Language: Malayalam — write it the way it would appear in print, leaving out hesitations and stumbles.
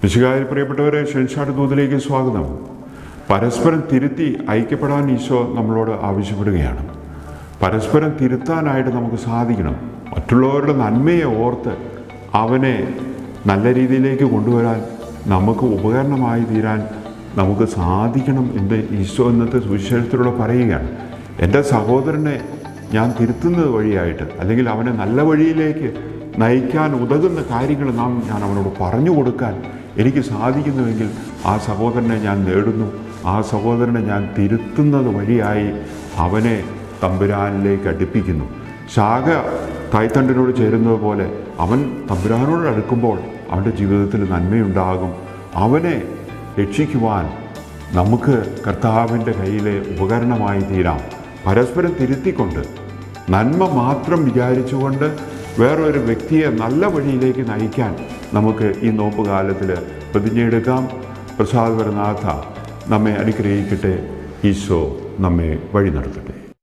മിശിഹായിൽ പ്രിയപ്പെട്ടവരെ, ഷെൻഷാട് ദൂതിലേക്ക് സ്വാഗതം. പരസ്പരം തിരുത്തി ഐക്യപ്പെടാൻ ഈശോ നമ്മളോട് ആവശ്യപ്പെടുകയാണ്. പരസ്പരം തിരുത്താനായിട്ട് നമുക്ക് സാധിക്കണം. മറ്റുള്ളവരുടെ നന്മയെ ഓർത്ത് അവനെ നല്ല രീതിയിലേക്ക് കൊണ്ടുവരാൻ, നമുക്ക് ഉപകരണമായി തീരാൻ നമുക്ക് സാധിക്കണം എന്ന് ഈശോ ഇന്നത്തെ സുവിശേഷത്തിലൂടെ പറയുകയാണ്. എൻ്റെ സഹോദരനെ ഞാൻ തിരുത്തുന്നത് വഴിയായിട്ട്, അല്ലെങ്കിൽ അവനെ നല്ല വഴിയിലേക്ക് നയിക്കാൻ ഉതകുന്ന കാര്യങ്ങൾ ഞാൻ അവനോട് പറഞ്ഞു കൊടുക്കാൻ എനിക്ക് സാധിക്കുന്നുവെങ്കിൽ ആ സഹോദരനെ ഞാൻ നേടുന്നു. ആ സഹോദരനെ ഞാൻ തിരുത്തുന്നത് വഴിയായി അവനെ തമ്പുരാനിലേക്ക് അടുപ്പിക്കുന്നു. ശാഖ തായ്തണ്ടിനോട് ചേരുന്നത് പോലെ അവൻ തമ്പുരാനോട് അടുക്കുമ്പോൾ അവൻ്റെ ജീവിതത്തിൽ നന്മയുണ്ടാകും. അവനെ രക്ഷിക്കുവാൻ നമുക്ക് കർത്താവിൻ്റെ കയ്യിലെ ഉപകരണമായി തീരാം. പരസ്പരം തിരുത്തിക്കൊണ്ട്, നന്മ മാത്രം വിചാരിച്ചുകൊണ്ട് വേറൊരു വ്യക്തിയെ നല്ല വഴിയിലേക്ക് നയിക്കാൻ നമുക്ക് ഈ നോമ്പ് കാലത്തിൽ പ്രതിജ്ഞയെടുക്കാം. പ്രസാദപരനാഥ നമ്മെ അനുഗ്രഹിക്കട്ടെ. ഈശോ നമ്മെ വഴി നടത്തട്ടെ.